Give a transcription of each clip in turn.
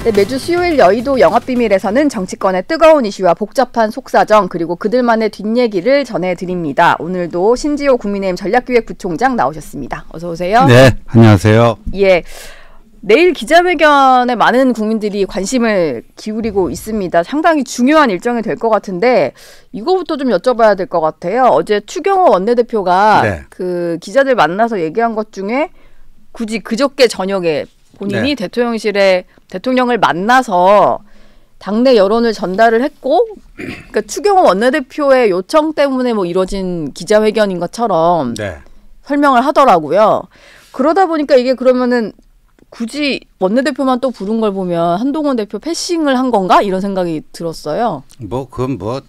네, 매주 수요일 여의도 영업비밀에서는 정치권의 뜨거운 이슈와 복잡한 속사정 그리고 그들만의 뒷얘기를 전해드립니다. 오늘도 신지호 국민의힘 전략기획부총장 나오셨습니다. 어서 오세요. 네, 안녕하세요. 예, 내일 기자회견에 많은 국민들이 관심을 기울이고 있습니다. 상당히 중요한 일정이 될 것 같은데 이거부터 좀 여쭤봐야 될 것 같아요. 어제 추경호 원내대표가 네. 그 기자들 만나서 얘기한 것 중에 굳이 그저께 저녁에 본인이 네. 대통령을 만나서 당내 여론을 전달을 했고, 그러니까 추경호 원내대표의 요청 때문에 뭐 이뤄진 기자회견인 것처럼 네. 설명을 하더라고요. 그러다 보니까 이게 그러면은 굳이 원내대표만 또 부른 걸 보면 한동훈 대표 패싱을 한 건가? 이런 생각이 들었어요. 뭐 그건 뭐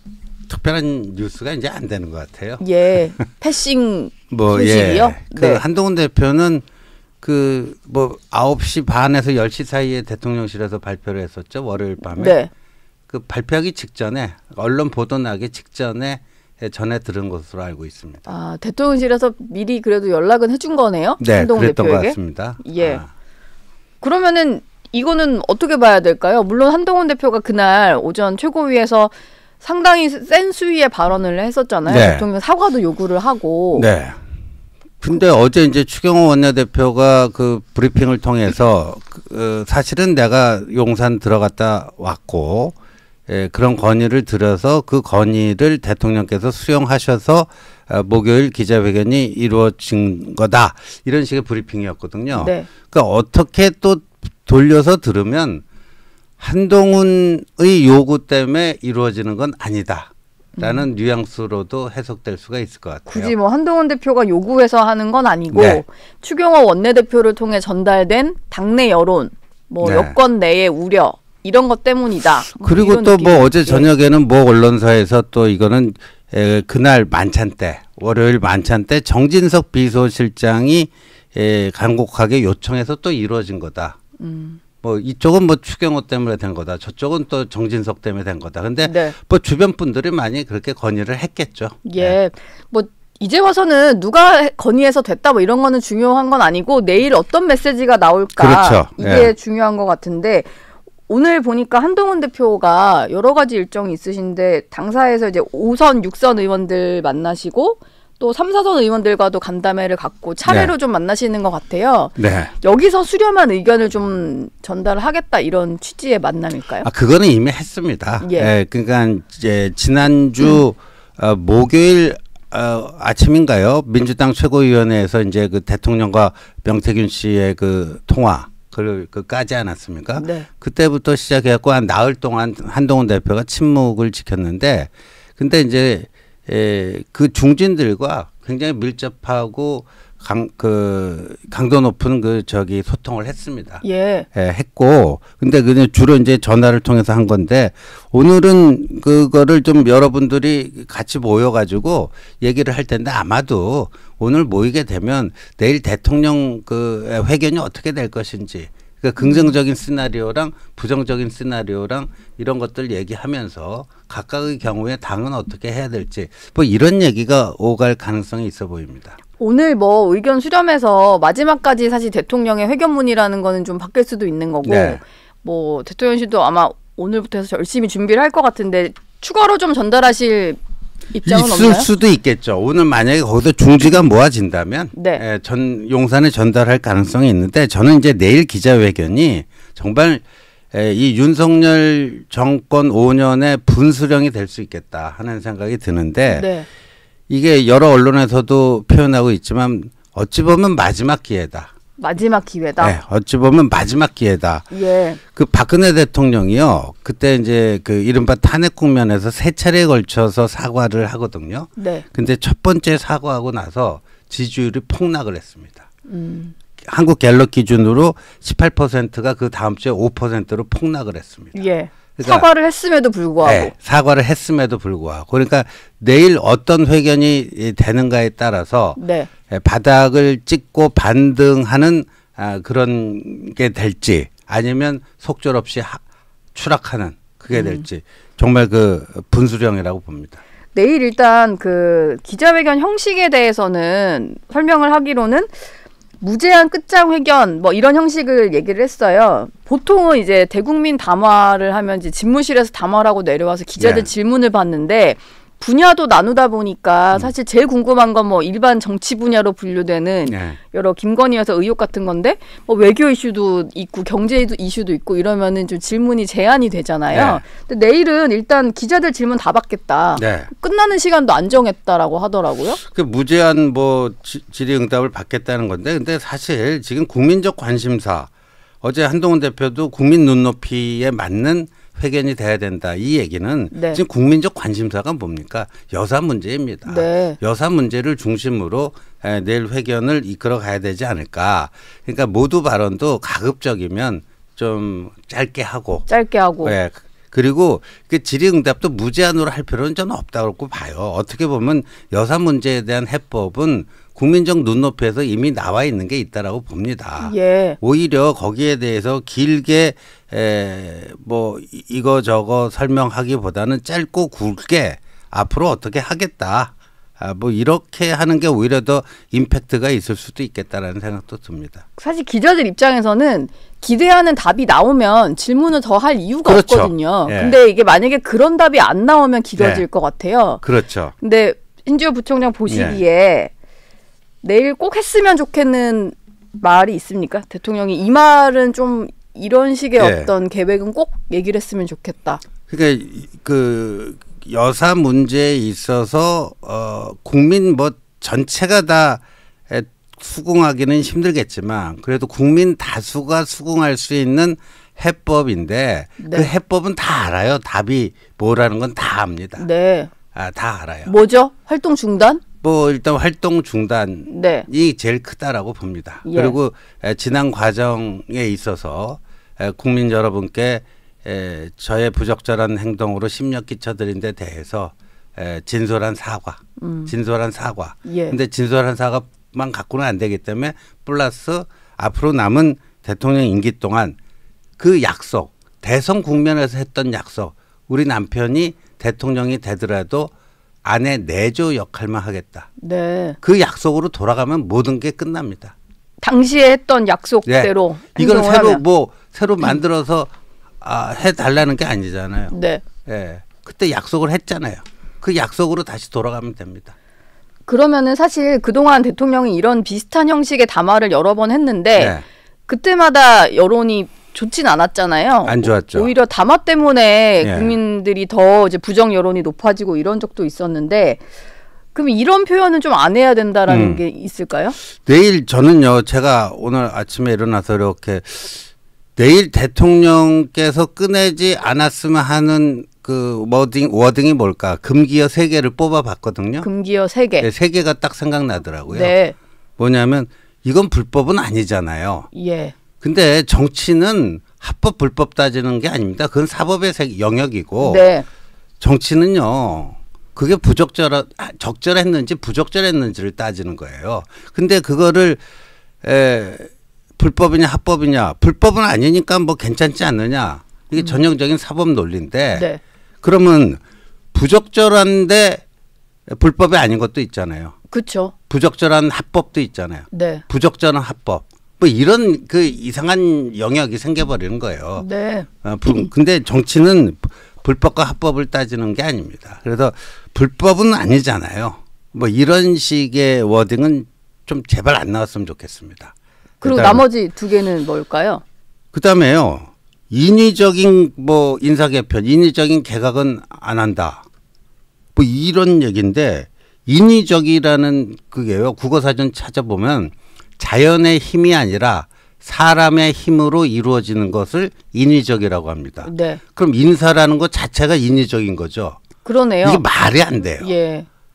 특별한 뉴스가 이제 안 되는 것 같아요. 예, 패싱 뭐 소식이요? 예. 그 네. 한동훈 대표는 그 뭐 9시 반에서 10시 사이에 대통령실에서 발표를 했었죠. 월요일 밤에. 네. 그 발표하기 직전에 언론 보도 나기 직전에 전해 들은 것으로 알고 있습니다. 아, 대통령실에서 미리 그래도 연락은 해준 거네요? 네, 한동훈 그랬던 대표에게? 것 같습니다. 예. 그러면은 이거는 어떻게 봐야 될까요? 물론 한동훈 대표가 그날 오전 최고위에서 상당히 센 수위의 발언을 했었잖아요. 네. 대통령 사과도 요구를 하고. 네. 근데 어제 이제 추경호 원내대표가 그 브리핑을 통해서 사실은 내가 용산 들어갔다 왔고 그런 건의를 들어서 그 건의를 대통령께서 수용하셔서 목요일 기자회견이 이루어진 거다. 이런 식의 브리핑이었거든요. 네. 그러니까 어떻게 또 돌려서 들으면 한동훈의 요구 때문에 이루어지는 건 아니다. 라는 뉘앙스로도 해석될 수가 있을 것 같아요. 굳이 뭐 한동훈 대표가 요구해서 하는 건 아니고 네. 추경호 원내대표를 통해 전달된 당내 여론, 뭐 네. 여권 내의 우려 이런 것 때문이다. 뭐 그리고 이런 또 뭐 느낌. 어제 저녁에는 뭐 언론사에서 또 이거는 그날 만찬 때 월요일 만찬 때 정진석 비서실장이 간곡하게 요청해서 또 이루어진 거다. 뭐 이쪽은 뭐 추경호 때문에 된 거다. 저쪽은 또 정진석 때문에 된 거다. 근데 네. 뭐 주변 분들이 많이 그렇게 건의를 했겠죠. 예, 네. 뭐 이제 와서는 누가 건의해서 됐다 뭐 이런 거는 중요한 건 아니고 내일 어떤 메시지가 나올까 그렇죠. 이게 예. 중요한 것 같은데 오늘 보니까 한동훈 대표가 여러 가지 일정이 있으신데 당사에서 이제 5선, 6선 의원들 만나시고 또 3, 4선 의원들과도 간담회를 갖고 차례로 네. 좀 만나시는 것 같아요. 네. 여기서 수렴한 의견을 좀 전달하겠다 이런 취지의 만남일까요? 아, 그거는 이미 했습니다. 예. 예, 그러니까 이제 지난주 목요일 아침인가요? 민주당 최고위원회에서 이제 그 대통령과 명태균 씨의 그 통화 그 까지 않았습니까? 네. 그때부터 시작해갖고 한 나흘 동안 한동훈 대표가 침묵을 지켰는데, 근데 이제 그 중진들과 굉장히 밀접하고 강도 높은 소통을 했습니다. 예. 했고, 근데 그냥 주로 이제 전화를 통해서 한 건데, 오늘은 그거를 좀 여러분들이 같이 모여가지고 얘기를 할 텐데, 아마도 오늘 모이게 되면 내일 대통령 회견이 어떻게 될 것인지, 그러니까 긍정적인 시나리오랑 부정적인 시나리오랑 이런 것들 얘기하면서 각각의 경우에 당은 어떻게 해야 될지, 뭐 이런 얘기가 오갈 가능성이 있어 보입니다. 오늘 뭐 의견 수렴해서 마지막까지 사실 대통령의 회견문이라는 거는 좀 바뀔 수도 있는 거고 네. 뭐 대통령실도 아마 오늘부터 해서 열심히 준비를 할 것 같은데 추가로 좀 전달하실 입장은 있을 없나요? 수도 있겠죠. 오늘 만약에 거기서 중지가 모아진다면 네. 용산에 전달할 가능성이 있는데 저는 이제 내일 기자회견이 정말 이 윤석열 정권 5년의 분수령이 될 수 있겠다 하는 생각이 드는데 네. 이게 여러 언론에서도 표현하고 있지만 어찌 보면 마지막 기회다. 마지막 기회다. 네, 어찌 보면 마지막 기회다. 예. 그 박근혜 대통령이요. 그때 이제 그 이른바 탄핵 국면에서 세 차례에 걸쳐서 사과를 하거든요. 네. 근데 첫 번째 사과하고 나서 지지율이 폭락을 했습니다. 한국 갤럽 기준으로 18%가 그 다음 주에 5%로 폭락을 했습니다. 예. 그러니까 사과를 했음에도 불구하고. 네, 사과를 했음에도 불구하고. 그러니까 내일 어떤 회견이 되는가에 따라서 네. 바닥을 찍고 반등하는 그런 게 될지 아니면 속절없이 추락하는 그게 될지 정말 그 분수령이라고 봅니다. 내일 일단 그 기자회견 형식에 대해서는 설명을 하기로는 무제한 끝장 회견 뭐 이런 형식을 얘기를 했어요. 보통은 이제 대국민 담화를 하면 이제 집무실에서 담화를 하고 내려와서 기자들 질문을 받는데 분야도 나누다 보니까 사실 제일 궁금한 건 뭐 일반 정치 분야로 분류되는 여러 김건희 여사 의혹 같은 건데 뭐 외교 이슈도 있고 경제 이슈도 있고 이러면은 좀 질문이 제한이 되잖아요. 근데 내일은 일단 기자들 질문 다 받겠다. 끝나는 시간도 안 정했다라고 하더라고요. 그 무제한 뭐 질의응답을 받겠다는 건데 근데 사실 지금 국민적 관심사 어제 한동훈 대표도 국민 눈높이에 맞는 회견이 돼야 된다. 이 얘기는 지금 국민적 관심사가 뭡니까? 여사 문제입니다. 여사 문제를 중심으로 내일 회견을 이끌어 가야 되지 않을까. 그러니까 모두 발언도 가급적이면 좀 짧게 하고. 네. 그리고 그 질의응답도 무제한으로 할 필요는 저는 없다고 봐요. 어떻게 보면 여사 문제에 대한 해법은 국민적 눈높이에서 이미 나와 있는 게 있다라고 봅니다. 오히려 거기에 대해서 길게 뭐 이거 저거 설명하기보다는 짧고 굵게 앞으로 어떻게 하겠다. 뭐 이렇게 하는 게 오히려 더 임팩트가 있을 수도 있겠다라는 생각도 듭니다. 사실 기자들 입장에서는 기대하는 답이 나오면 질문을 더 할 이유가 없거든요. 근데 이게 만약에 그런 답이 안 나오면 길어질 것 같아요. 근데 신지호 부총장 보시기에 내일 꼭 했으면 좋겠는 말이 있습니까? 대통령이 이 말은 좀 이런 식의 어떤 계획은 꼭 얘기를 했으면 좋겠다. 그러니까 그 여사 문제에 있어서 국민 뭐 전체가 다 수긍하기는 힘들겠지만 그래도 국민 다수가 수긍할 수 있는 해법인데 그 해법은 다 알아요. 답이 뭐라는 건 다 압니다. 다 알아요. 뭐죠? 활동 중단? 뭐 일단 활동 중단이 제일 크다라고 봅니다. 그리고 지난 과정에 있어서 국민 여러분께 저의 부적절한 행동으로 심력 끼쳐드린 데 대해서 진솔한 사과. 근데 진솔한 사과만 갖고는 안 되기 때문에 플러스 앞으로 남은 대통령 임기 동안 그 약속, 대선 국면에서 했던 약속, 우리 남편이 대통령이 되더라도 아내 내조 역할만 하겠다. 그 약속으로 돌아가면 모든 게 끝납니다. 당시에 했던 약속대로 이건 새로 만들어서 해달라는 게 아니잖아요. 그때 약속을 했잖아요. 그 약속으로 다시 돌아가면 됩니다. 그러면은 사실 그동안 대통령이 이런 비슷한 형식의 담화를 여러 번 했는데 그때마다 여론이 좋진 않았잖아요. 안 좋았죠. 오히려 담화 때문에 국민들이 더 이제 부정 여론이 높아지고 이런 적도 있었는데 그럼 이런 표현은 좀 안 해야 된다라는 게 있을까요? 내일 저는요. 제가 오늘 아침에 일어나서 이렇게 내일 대통령께서 꺼내지 않았으면 하는 그 워딩이 뭘까? 금기어 3개를 뽑아봤거든요. 금기어 3개. 3개가 딱 생각나더라고요. 뭐냐면 이건 불법은 아니잖아요. 근데 정치는 합법 불법 따지는 게 아닙니다. 그건 사법의 영역이고 정치는요. 그게 적절했는지 부적절했는지를 따지는 거예요. 근데 그거를 불법이냐 합법이냐 불법은 아니니까 뭐 괜찮지 않느냐. 이게 전형적인 사법 논리인데 그러면 부적절한데 불법이 아닌 것도 있잖아요. 그렇죠. 부적절한 합법도 있잖아요. 부적절한 합법. 뭐 이런 그 이상한 영역이 생겨버리는 거예요. 근데 정치는 불법과 합법을 따지는 게 아닙니다. 그래서 불법은 아니잖아요. 뭐 이런 식의 워딩은 좀 제발 안 나왔으면 좋겠습니다. 그리고 나머지 2개는 뭘까요? 그다음에요. 인위적인 뭐 인사 개편, 인위적인 개각은 안 한다. 뭐 이런 얘기인데 인위적이라는 그게요. 국어사전 찾아보면 자연의 힘이 아니라 사람의 힘으로 이루어지는 것을 인위적이라고 합니다. 그럼 인사라는 것 자체가 인위적인 거죠. 그러네요. 이게 말이 안 돼요.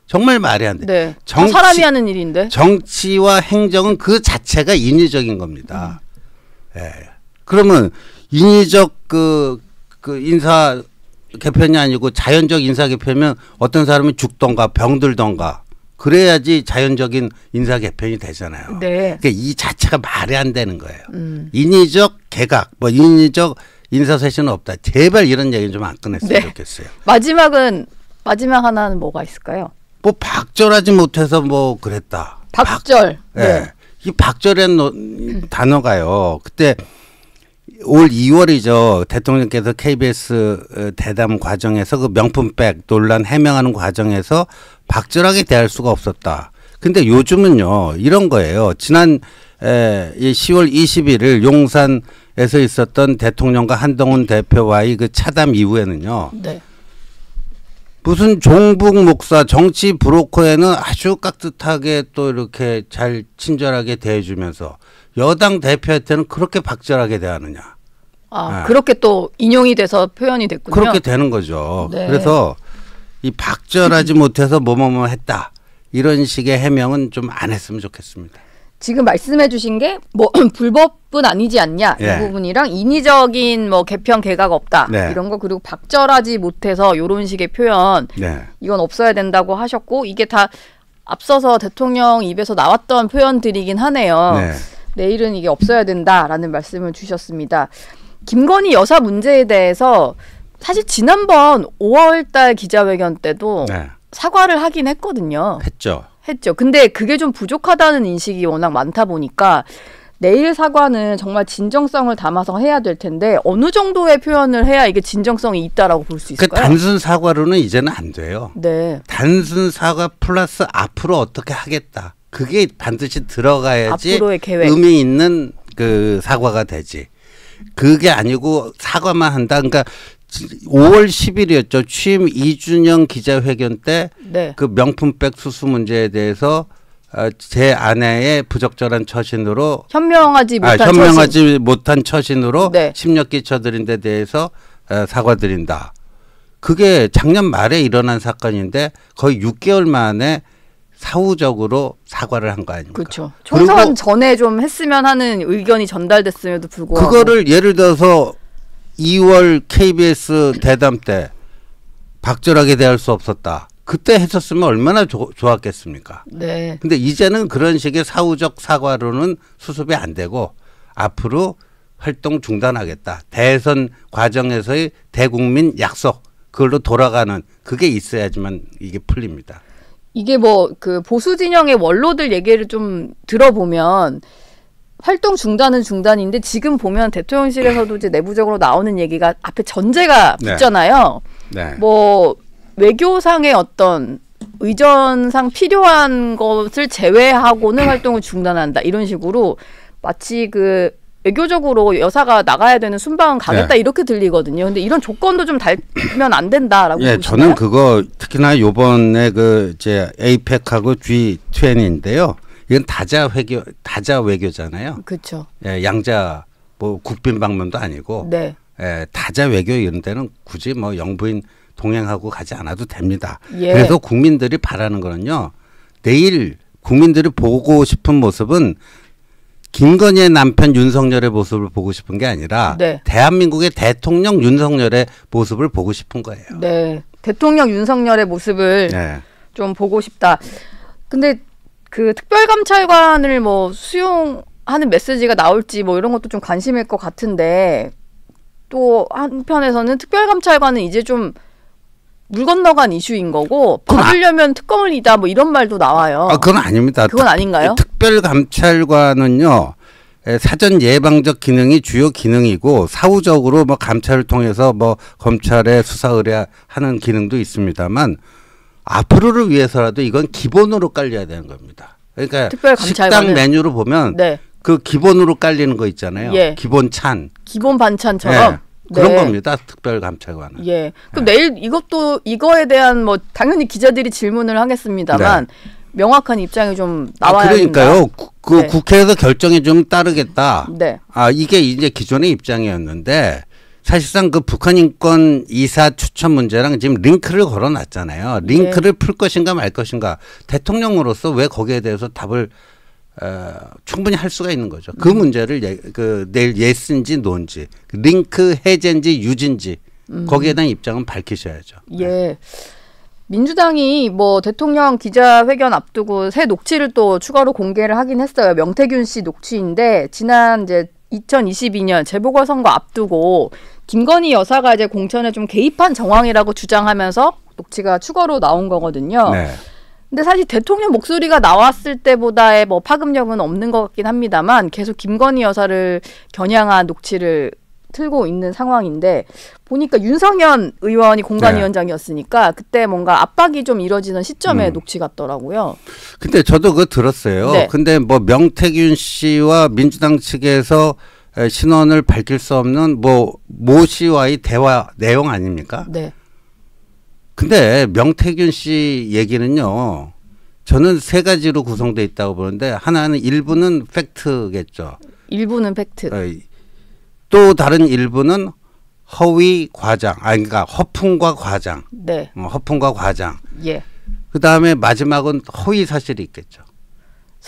정말 말이 안 돼요. 사람이 하는 일인데. 정치와 행정은 그 자체가 인위적인 겁니다. 그러면 인위적 그 인사 개편이 아니고 자연적 인사 개편이면 어떤 사람이 죽던가 병들던가 그래야지 자연적인 인사 개편이 되잖아요. 그러니까 이 자체가 말이 안 되는 거예요. 인위적 개각, 뭐 인위적 인사쇄신은 없다. 제발 이런 얘기는 좀 안 꺼냈으면 좋겠어요. 마지막 하나는 뭐가 있을까요? 뭐 박절하지 못해서 뭐 그랬다. 박절. 이 박절이라는 단어가요. 그때 올 2월이죠. 대통령께서 KBS 대담 과정에서 그 명품백 논란 해명하는 과정에서 박절하게 대할 수가 없었다. 근데 요즘은요 이런 거예요. 지난 10월 21일 용산에서 있었던 대통령과 한동훈 대표와의 그 차담 이후에는요. 네. 무슨 종북 목사 정치 브로커에는 아주 깍듯하게 또 이렇게 잘 친절하게 대해주면서 여당 대표한테는 그렇게 박절하게 대하느냐. 아, 네. 그렇게 또 인용이 돼서 표현이 됐군요. 그렇게 되는 거죠. 네. 그래서 이 박절하지 못해서 뭐뭐뭐 했다. 이런 식의 해명은 좀 안 했으면 좋겠습니다. 지금 말씀해 주신 게 뭐 불법은 아니지 않냐 이 부분이랑 인위적인 뭐 개편 개각 없다 이런 거 그리고 박절하지 못해서 이런 식의 표현 이건 없어야 된다고 하셨고 이게 다 앞서서 대통령 입에서 나왔던 표현들이긴 하네요. 내일은 이게 없어야 된다라는 말씀을 주셨습니다. 김건희 여사 문제에 대해서 사실 지난번 5월달 기자회견 때도 사과를 하긴 했거든요. 했죠. 근데 그게 좀 부족하다는 인식이 워낙 많다 보니까 내일 사과는 정말 진정성을 담아서 해야 될 텐데 어느 정도의 표현을 해야 이게 진정성이 있다라고 볼 수 있을까요? 그 단순 사과로는 이제는 안 돼요. 네. 단순 사과 플러스 앞으로 어떻게 하겠다. 그게 반드시 들어가야지 앞으로의 계획. 의미 있는 그 사과가 되지. 그게 아니고 사과만 한다. 그러니까 5월 10일이었죠. 취임 2주년 기자회견 때 그 명품백 수수 문제에 대해서 제 아내의 부적절한 처신으로 현명하지 못한 처신으로 심력 끼쳐드린 데 대해서 사과드린다. 그게 작년 말에 일어난 사건인데 거의 6개월 만에 사후적으로 사과를 한 거 아닙니까? 그렇죠. 총선 전에 좀 했으면 하는 의견이 전달됐음에도 불구하고 그거를 예를 들어서 2월 KBS 대담 때 박절하게 대할 수 없었다. 그때 했었으면 얼마나 좋았겠습니까? 네. 근데 이제는 그런 식의 사후적 사과로는 수습이 안 되고 앞으로 활동 중단하겠다. 대선 과정에서의 대국민 약속 그걸로 돌아가는 그게 있어야지만 이게 풀립니다. 이게 뭐 그 보수 진영의 원로들 얘기를 좀 들어보면 활동 중단은 중단인데 지금 보면 대통령실에서도 이제 내부적으로 나오는 얘기가 앞에 전제가 붙잖아요. 뭐 외교상의 어떤 의전상 필요한 것을 제외하고는 활동을 중단한다 이런 식으로 마치 그 외교적으로 여사가 나가야 되는 순방은 가겠다 이렇게 들리거든요. 근데 이런 조건도 좀 달면 안 된다라고 보시나요? 저는 그거 특히나 요번에 그 이제 에이펙하고 G20인데요. 이건 다자 외교잖아요. 그렇죠. 양자 뭐 국빈 방문도 아니고 다자 외교 이런 데는 굳이 뭐 영부인 동행하고 가지 않아도 됩니다. 그래서 국민들이 바라는 거는요. 내일 국민들이 보고 싶은 모습은 김건희의 남편 윤석열의 모습을 보고 싶은 게 아니라 대한민국의 대통령 윤석열의 모습을 보고 싶은 거예요. 네. 대통령 윤석열의 모습을 좀 보고 싶다. 근데 그 특별감찰관을 뭐 수용하는 메시지가 나올지 뭐 이런 것도 좀 관심일 것 같은데 또 한편에서는 특별감찰관은 이제 좀 물 건너간 이슈인 거고 받으려면 특검을이다 뭐 이런 말도 나와요. 그건 아닙니다. 그건 아닌가요? 특별감찰관은요. 사전 예방적 기능이 주요 기능이고 사후적으로 뭐 감찰을 통해서 뭐 검찰에 수사 의뢰하는 기능도 있습니다만 앞으로를 위해서라도 이건 기본으로 깔려야 되는 겁니다. 그러니까 식당 메뉴로 보면 그 기본으로 깔리는 거 있잖아요. 기본 찬. 기본 반찬처럼. 그런 겁니다. 특별감찰관은. 그럼 내일 이거에 대한 뭐 당연히 기자들이 질문을 하겠습니다만 명확한 입장이 좀 나와야 그러니까요. 국회에서 결정에 좀 따르겠다. 이게 이제 기존의 입장이었는데 사실상 그 북한 인권 이사 추천 문제랑 지금 링크를 걸어놨잖아요. 링크를 풀 것인가 말 것인가. 대통령으로서 왜 거기에 대해서 답을 충분히 할 수가 있는 거죠. 그 문제를 내일 예스인지 노인지 링크 해제인지 유지인지 거기에 대한 입장은 밝히셔야죠. 민주당이 뭐 대통령 기자회견 앞두고 새 녹취를 또 추가로 공개를 하긴 했어요. 명태균 씨 녹취인데 지난 이제 2022년 재보궐선거 앞두고 김건희 여사가 이제 공천에 좀 개입한 정황이라고 주장하면서 녹취가 추가로 나온 거거든요. 근데 사실 대통령 목소리가 나왔을 때보다의 뭐 파급력은 없는 것 같긴 합니다만 계속 김건희 여사를 겨냥한 녹취를 틀고 있는 상황인데 보니까 윤석열 의원이 공관위원장이었으니까 그때 뭔가 압박이 좀 이뤄지는 시점에 녹취 같더라고요. 근데 저도 그거 들었어요. 네. 근데 뭐 명태균 씨와 민주당 측에서 신원을 밝힐 수 없는 뭐 모 씨와의 대화 내용 아닙니까? 네. 근데 명태균 씨 얘기는요. 저는 세 가지로 구성되어 있다고 보는데 하나는 일부는 팩트겠죠. 일부는 팩트. 또 다른 일부는 허위 과장, 그러니까 허풍과 과장. 네. 허풍과 과장. 예. 그 다음에 마지막은 허위 사실이 있겠죠.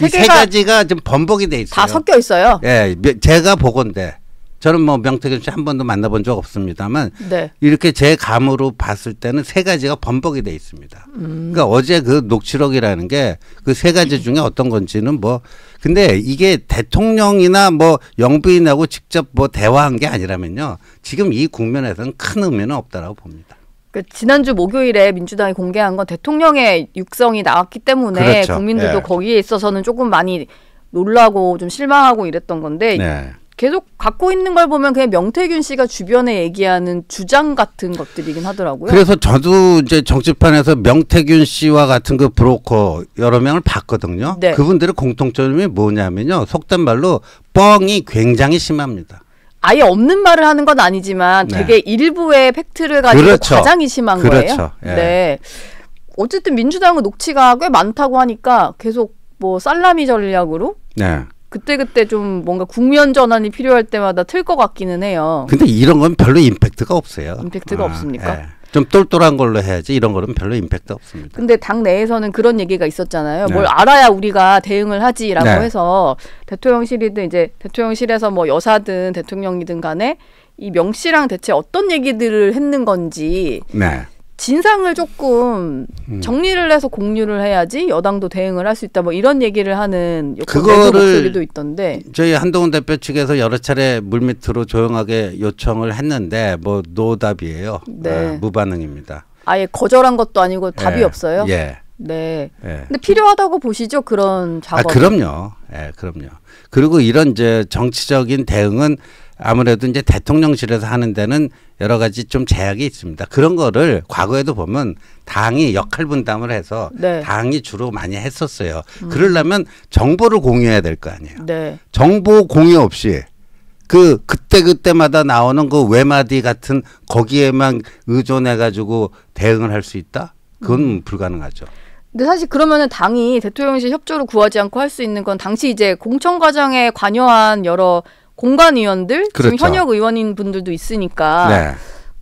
이 세 가지가 좀 번복이 돼 있어요. 다 섞여 있어요. 예, 제가 보건데 저는 뭐 명태균 씨 한 번도 만나본 적 없습니다만 네. 이렇게 제 감으로 봤을 때는 세 가지가 번복이 돼 있습니다. 그러니까 어제 그 녹취록이라는 게 그 세 가지 중에 어떤 건지는 뭐 근데 이게 대통령이나 뭐 영부인하고 직접 뭐 대화한 게 아니라면요. 지금 이 국면에서는 큰 의미는 없다라고 봅니다. 그 지난주 목요일에 민주당이 공개한 건 대통령의 육성이 나왔기 때문에 그렇죠. 국민들도 예. 거기에 있어서는 조금 많이 놀라고 좀 실망하고 이랬던 건데 네. 계속 갖고 있는 걸 보면 그냥 명태균 씨가 주변에 얘기하는 주장 같은 것들이긴 하더라고요. 그래서 저도 이제 정치판에서 명태균 씨와 같은 그 브로커 여러 명을 봤거든요. 네. 그분들의 공통점이 뭐냐면요. 속된 말로 뻥이 굉장히 심합니다. 아예 없는 말을 하는 건 아니지만 네. 되게 일부의 팩트를 가지고 그렇죠. 과장이 심한 그렇죠. 거예요. 예. 네. 어쨌든 민주당은 녹취가 꽤 많다고 하니까 계속 뭐 살라미 전략으로 네. 그때그때 좀 뭔가 국면 전환이 필요할 때마다 틀 것 같기는 해요. 근데 이런 건 별로 임팩트가 없어요. 임팩트가 없습니까? 예. 좀 똘똘한 걸로 해야지 이런 거는 별로 임팩트 없습니다. 근데 당 내에서는 그런 얘기가 있었잖아요. 네. 뭘 알아야 우리가 대응을 하지라고 네. 해서 대통령실이든 이제 대통령실에서 뭐 여사든 대통령이든 간에 이 명 씨랑 대체 어떤 얘기들을 했는 건지 네. 진상을 조금 정리를 해서 공유를 해야지 여당도 대응을 할 수 있다. 뭐 이런 얘기를 하는 그거를 목소리도 있던데. 저희 한동훈 대표 측에서 여러 차례 물밑으로 조용하게 요청을 했는데 뭐 노답이에요. 네. 무반응입니다. 아예 거절한 것도 아니고 답이 예. 없어요. 예. 네. 예. 근데 필요하다고 보시죠? 그런 작업. 그럼요. 예, 그럼요. 그리고 이런 이제 정치적인 대응은 아무래도 이제 대통령실에서 하는 데는 여러 가지 좀 제약이 있습니다. 그런 거를 과거에도 보면 당이 역할 분담을 해서 네. 당이 주로 많이 했었어요. 그러려면 정보를 공유해야 될 거 아니에요. 네. 정보 공유 없이 그때마다 나오는 그 외마디 같은 거기에만 의존해 가지고 대응을 할 수 있다? 그건 불가능하죠. 근데 사실 그러면은 당이 대통령실 협조를 구하지 않고 할 수 있는 건 당시 이제 공천 과정에 관여한 여러 공관위원들 그렇죠. 지금 현역 의원인 분들도 있으니까 네.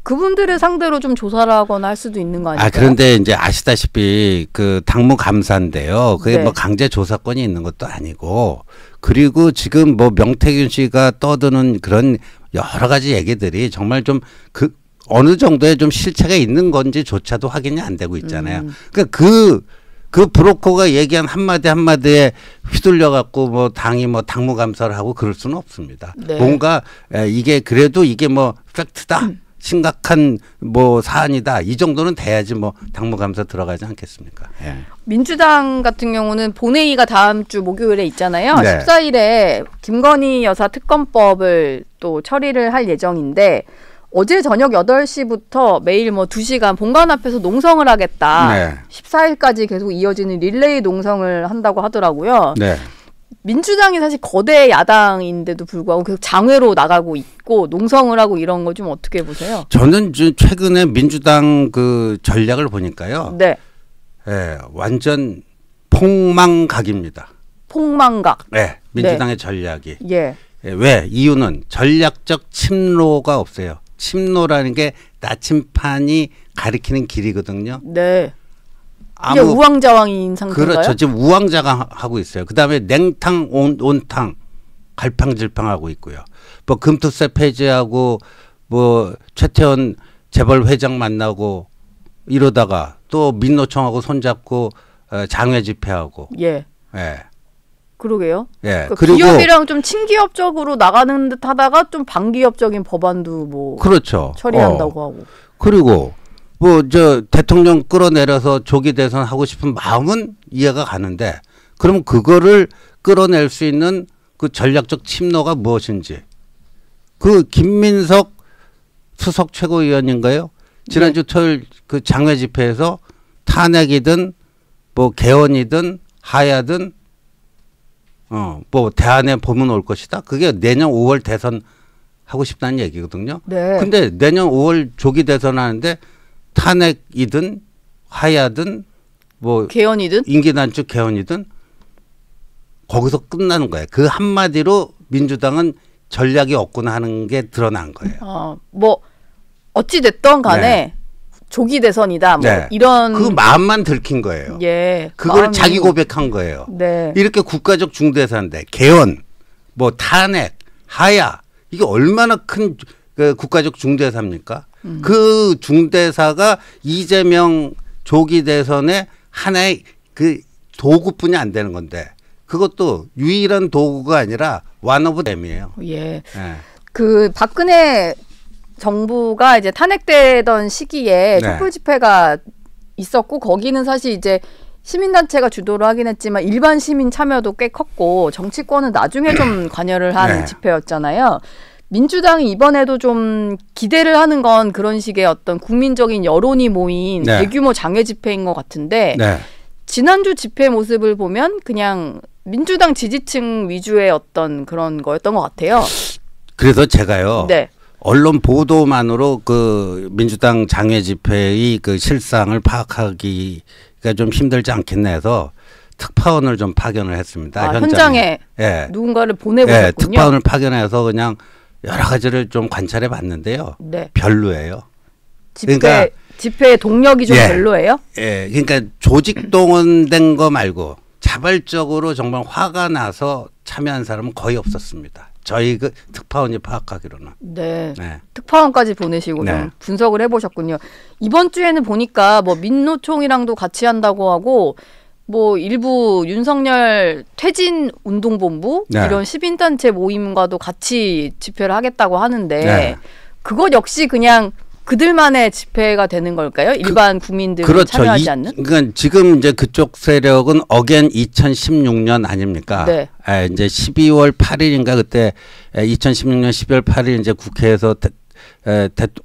그분들을 상대로 좀 조사를 하거나 할 수도 있는 거 아닐까요? 그런데 이제 아시다시피 그 당무감사인데요. 그게 네. 뭐 강제 조사권이 있는 것도 아니고 그리고 지금 뭐 명태균 씨가 떠드는 그런 여러 가지 얘기들이 정말 좀 어느 정도의 좀 실체가 있는 건지조차도 확인이 안 되고 있잖아요. 그러니까 그 브로커가 얘기한 한마디 한마디에 휘둘려 갖고 뭐 당이 뭐 당무감사를 하고 그럴 수는 없습니다. 네. 뭔가 이게 그래도 이게 뭐 팩트다. 심각한 뭐 사안이다. 이 정도는 돼야지 뭐 당무감사 들어가지 않겠습니까? 예. 민주당 같은 경우는 본회의가 다음 주 목요일에 있잖아요. 네. 14일에 김건희 여사 특검법을 또 처리를 할 예정인데 어제 저녁 8시부터 매일 뭐 2시간 본관 앞에서 농성을 하겠다. 네. 14일까지 계속 이어지는 릴레이 농성을 한다고 하더라고요. 네. 민주당이 사실 거대 야당인데도 불구하고 계속 장외로 나가고 있고 농성을 하고 이런 거 좀 어떻게 보세요? 저는 최근에 민주당 그 전략을 보니까요. 네. 예, 완전 폭망각입니다. 폭망각. 네, 민주당의 전략이. 예. 왜? 이유는 전략적 침로가 없어요. 침로라는 게 나침판이 가리키는 길이거든요. 네. 이게 우왕좌왕인 상태인가요? 그렇죠. 지금 우왕좌왕하고 있어요. 그다음에 냉탕 온탕 갈팡질팡하고 있고요. 뭐 금투세 폐지하고 뭐 최태원 재벌 회장 만나고 이러다가 또 민노총하고 손잡고 장외 집회하고. 예. 예. 그러게요. 예. 그러니까 그리고 기업이랑 좀 친기업적으로 나가는 듯하다가 좀 반기업적인 법안도 뭐 그렇죠. 처리한다고 하고. 그리고 뭐 저 대통령 끌어내려서 조기 대선 하고 싶은 마음은 이해가 가는데 그러면 그거를 끌어낼 수 있는 그 전략적 침노가 무엇인지 그 김민석 수석 최고위원인가요? 지난주 토요일 그 장외 집회에서 탄핵이든 뭐 개헌이든 하야든 뭐 대안에 보면 올 것이다. 그게 내년 5월 대선 하고 싶다는 얘기거든요. 네. 근데 내년 5월 조기 대선 하는데 탄핵이든 하야든 뭐 개헌이든 임기 단축 개헌이든 거기서 끝나는 거예요. 그 한마디로 민주당은 전략이 없구나 하는 게 드러난 거예요. 뭐 어찌 됐던 간에 네. 조기 대선이다. 뭐 네. 이런 그 마음만 들킨 거예요. 예. 그걸 마음이- 자기 고백한 거예요. 네. 이렇게 국가적 중대사인데 개헌, 뭐 탄핵, 하야 이게 얼마나 큰 그 국가적 중대사입니까? 그 중대사가 이재명 조기 대선의 하나의 그 도구뿐이 안 되는 건데 그것도 유일한 도구가 아니라 one of them이에요. 예. 예. 그 박근혜 정부가 이제 탄핵되던 시기에 네. 촛불 집회가 있었고 거기는 사실 이제 시민단체가 주도를 하긴 했지만 일반 시민 참여도 꽤 컸고 정치권은 나중에 좀 관여를 한 네. 집회였잖아요. 민주당이 이번에도 좀 기대를 하는 건 그런 식의 어떤 국민적인 여론이 모인 네. 대규모 장외 집회인 것 같은데 네. 지난주 집회 모습을 보면 그냥 민주당 지지층 위주의 어떤 그런 거였던 것 같아요. 그래서 제가요. 네. 언론 보도만으로 그 민주당 장외 집회의 그 실상을 파악하기가 좀 힘들지 않겠나 해서 특파원을 좀 파견을 했습니다. 현장에 예. 누군가를 보내보셨군요. 예, 특파원을 파견해서 그냥 여러 가지를 좀 관찰해 봤는데요. 네. 별로예요. 집회의 동력이 좀 예. 별로예요? 예, 그러니까 조직 동원된 거 말고 자발적으로 정말 화가 나서 참여한 사람은 거의 없었습니다. 저희 그 특파원이 파악하기로는. 네. 네. 특파원까지 보내시고 네. 좀 분석을 해보셨군요. 이번 주에는 보니까 뭐 민노총이랑도 같이 한다고 하고 뭐 일부 윤석열 퇴진 운동본부 네. 이런 시민단체 모임과도 같이 집회를 하겠다고 하는데 네. 그것 역시 그냥 그들만의 집회가 되는 걸까요? 일반 국민들은 그렇죠. 참여하지 않는? 그러니까 지금 이제 그쪽 세력은 어겐 2016년 아닙니까? 네. 이제 12월 8일인가 그때 2016년 12월 8일 이제 국회에서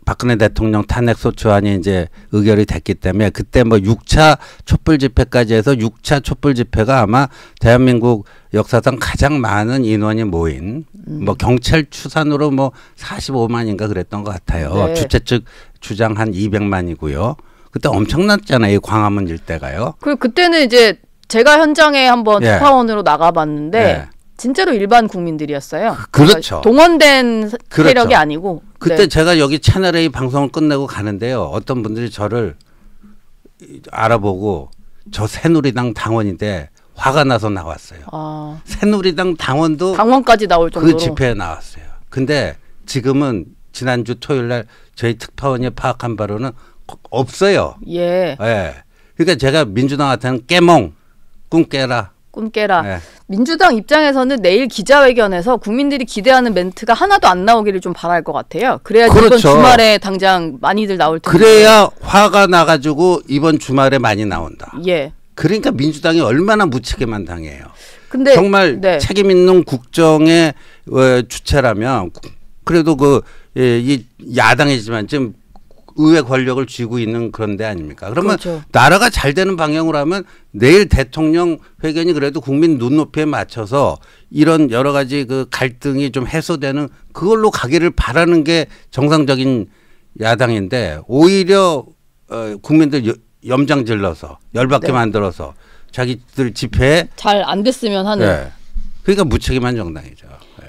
박근혜 대통령 탄핵 소추안이 이제 의결이 됐기 때문에 그때 뭐 6차 촛불 집회까지 해서 6차 촛불 집회가 아마 대한민국 역사상 가장 많은 인원이 모인 뭐 경찰 추산으로 뭐 45만인가 그랬던 것 같아요. 네. 주최 측 주장 한 200만이고요. 그때 엄청났잖아요. 이 광화문 일대가요. 그때는 이제 제가 현장에 한번 예. 특파원으로 나가봤는데 예. 진짜로 일반 국민들이었어요. 그렇죠. 그러니까 동원된 그렇죠. 세력이 아니고. 그때 네. 제가 여기 채널A 방송을 끝내고 가는데요. 어떤 분들이 저를 알아보고 저 새누리당 당원인데 화가 나서 나왔어요. 아, 새누리당 당원도 당원까지 나올 정도로. 그 집회에 나왔어요. 근데 지금은 지난주 토요일 날 저희 특파원이 파악한 바로는 없어요. 예. 예. 그러니까 제가 민주당한테는 깨몽, 꿈 깨라. 꿈 깨라. 예. 민주당 입장에서는 내일 기자회견에서 국민들이 기대하는 멘트가 하나도 안 나오기를 좀 바랄 것 같아요. 그래야지 그렇죠. 이번 주말에 당장 많이들 나올 텐데. 그래야 화가 나가지고 이번 주말에 많이 나온다. 예. 그러니까 민주당이 얼마나 무책임한 당이에요. 근데 정말 네. 책임 있는 국정의 주체라면 그래도 이 야당이지만 지금 의회 권력을 쥐고 있는 그런 데 아닙니까? 그러면 그렇죠. 나라가 잘 되는 방향으로 하면 내일 대통령 회견이 그래도 국민 눈높이에 맞춰서 이런 여러 가지 그 갈등이 좀 해소되는 그걸로 가기를 바라는 게 정상적인 야당인데 오히려 국민들 염장 질러서 열받게 네. 만들어서 자기들 집회에 잘 안 됐으면 하는. 네. 그러니까 무책임한 정당이죠. 네.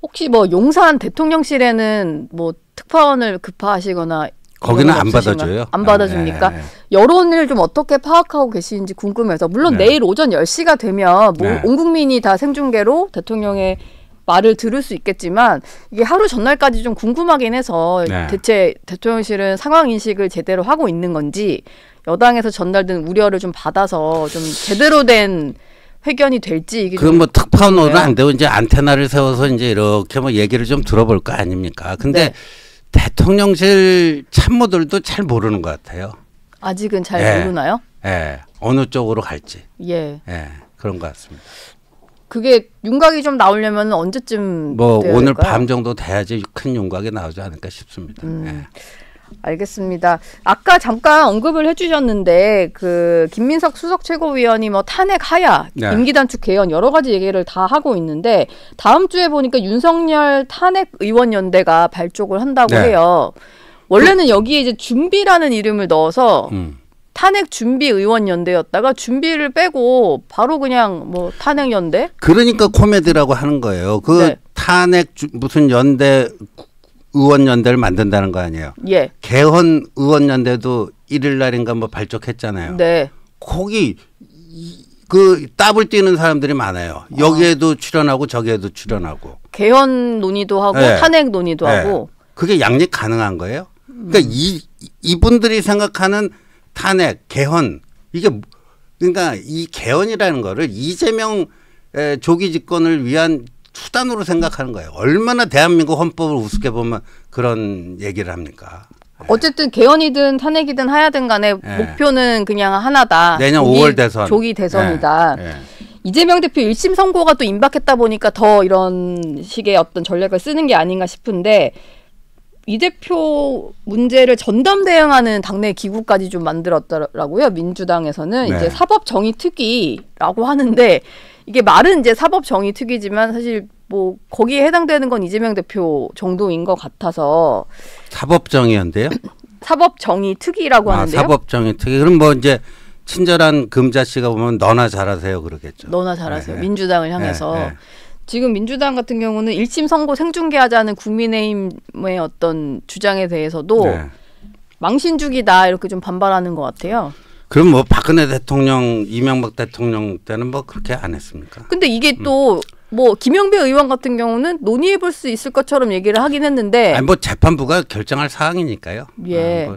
혹시 뭐 용산 대통령실에는 뭐 특파원을 급파하시거나 거기는 이런 건 안 없으신가요? 받아줘요. 안 받아줍니까? 네. 여론을 좀 어떻게 파악하고 계시는지 궁금해서 물론 네. 내일 오전 10시가 되면 뭐 네. 온 국민이 다 생중계로 대통령의 말을 들을 수 있겠지만 이게 하루 전날까지 좀 궁금하긴 해서 네. 대체 대통령실은 상황 인식을 제대로 하고 있는 건지 여당에서 전달된 우려를 좀 받아서 좀 제대로 된 회견이 될지 이게 그럼 뭐 특파원으로 궁금해요. 안 되고 이제 안테나를 세워서 이제 이렇게 뭐 얘기를 좀 들어볼 거 아닙니까? 근데 네. 대통령실 참모들도 잘 모르는 것 같아요. 아직은 잘 예. 모르나요? 예. 어느 쪽으로 갈지. 예. 예. 그런 것 같습니다. 그게 윤곽이 좀 나오려면 언제쯤 뭐 돼야 오늘 될까요? 밤 정도 돼야지 큰 윤곽이 나오지 않을까 싶습니다. 예. 알겠습니다. 아까 잠깐 언급을 해주셨는데 그 김민석 수석 최고위원이 뭐 탄핵 하야, 네. 임기 단축 개헌 여러 가지 얘기를 다 하고 있는데 다음 주에 보니까 윤석열 탄핵 의원 연대가 발족을 한다고 네. 해요. 원래는 여기에 이제 준비라는 이름을 넣어서 탄핵 준비 의원 연대였다가 준비를 빼고 바로 그냥 뭐 탄핵 연대? 그러니까 코미디라고 하는 거예요. 그 네. 탄핵 무슨 연대 의원 연대를 만든다는 거 아니에요. 예. 개헌 의원 연대도 1일 날인가 뭐 발족했잖아요. 네. 거기 그 따블 뛰는 사람들이 많아요. 여기에도 출연하고 저기에도 출연하고. 개헌 논의도 하고 네. 탄핵 논의도 네. 하고. 그게 양립 가능한 거예요? 그러니까 이분들이 생각하는 탄핵, 개헌 이게 그러니까 이 개헌이라는 거를 이재명 조기 집권을 위한 수단으로 생각하는 거예요. 얼마나 대한민국 헌법을 우습게 보면 그런 얘기를 합니까? 어쨌든 개헌이든 탄핵이든 하야든 간에 네. 목표는 그냥 하나다. 내년 5월 대선. 조기 대선이다. 네. 네. 이재명 대표 1심 선고가 또 임박했다 보니까 더 이런 식의 어떤 전략을 쓰는 게 아닌가 싶은데 이 대표 문제를 전담 대응하는 당내 기구까지 좀 만들었더라고요. 민주당에서는 네. 이제 사법정의특위라고 하는데 이게 말은 이제 사법정의특위지만 사실 뭐 거기에 해당되는 건 이재명 대표 정도인 것 같아서 사법정의연대요? 사법정의특위라고 하는데요. 사법정의특위. 그럼 뭐 이제 친절한 금자 씨가 보면 너나 잘하세요 그러겠죠. 너나 잘하세요. 네. 민주당을 향해서. 네. 지금 민주당 같은 경우는 1심 선고 생중계하자는 국민의힘의 어떤 주장에 대해서도 네. 망신주기다 이렇게 좀 반발하는 것 같아요. 그럼 뭐 박근혜 대통령, 이명박 대통령 때는 뭐 그렇게 안 했습니까? 근데 이게 또 뭐 김영배 의원 같은 경우는 논의해 볼 수 있을 것처럼 얘기를 하긴 했는데 아니 뭐 재판부가 결정할 사항이니까요. 예.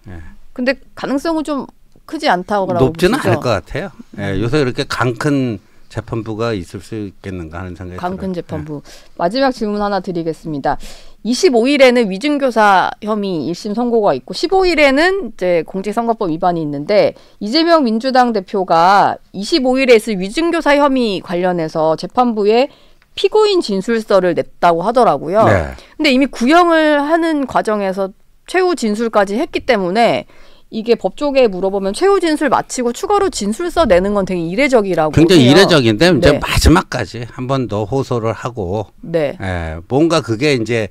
예. 근데 가능성은 좀 크지 않다고 높지는 보시죠? 않을 것 같아요. 예. 요새 이렇게 강큰 재판부가 있을 수 있겠는가 하는 생각이 들어요. 강큰 재판부. 마지막 질문 하나 드리겠습니다. 25일에는 위증교사 혐의 1심 선고가 있고 15일에는 이제 공직선거법 위반이 있는데 이재명 민주당 대표가 25일에 있을 위증교사 혐의 관련해서 재판부에 피고인 진술서를 냈다고 하더라고요. 네. 근데 이미 구형을 하는 과정에서 최후 진술까지 했기 때문에 이게 법조계에 물어보면 최후 진술 마치고 추가로 진술서 내는 건 되게 이례적이라고 굉장히 해요. 이례적인데 이제 네. 마지막까지 한 번 더 호소를 하고 네. 예, 뭔가 그게 이제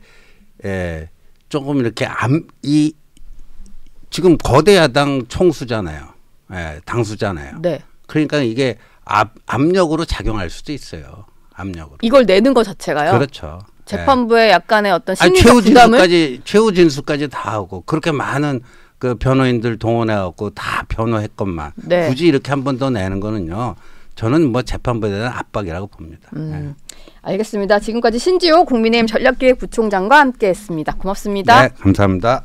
조금 이렇게 지금 거대 야당 총수잖아요. 예, 당수잖아요. 네. 그러니까 이게 압력으로 작용할 수도 있어요. 압력으로. 이걸 내는 것 자체가요. 그렇죠. 재판부의 약간의 어떤 아니, 심리적 부담을 최후 진술까지 다 하고 그렇게 많은 그 변호인들 동원해갖고 다 변호했건만 네. 굳이 이렇게 한 번 더 내는 거는요. 저는 뭐 재판부에 대한 압박이라고 봅니다. 알겠습니다. 지금까지 신지호 국민의힘 전략기획부총장과 함께했습니다. 고맙습니다. 네, 감사합니다.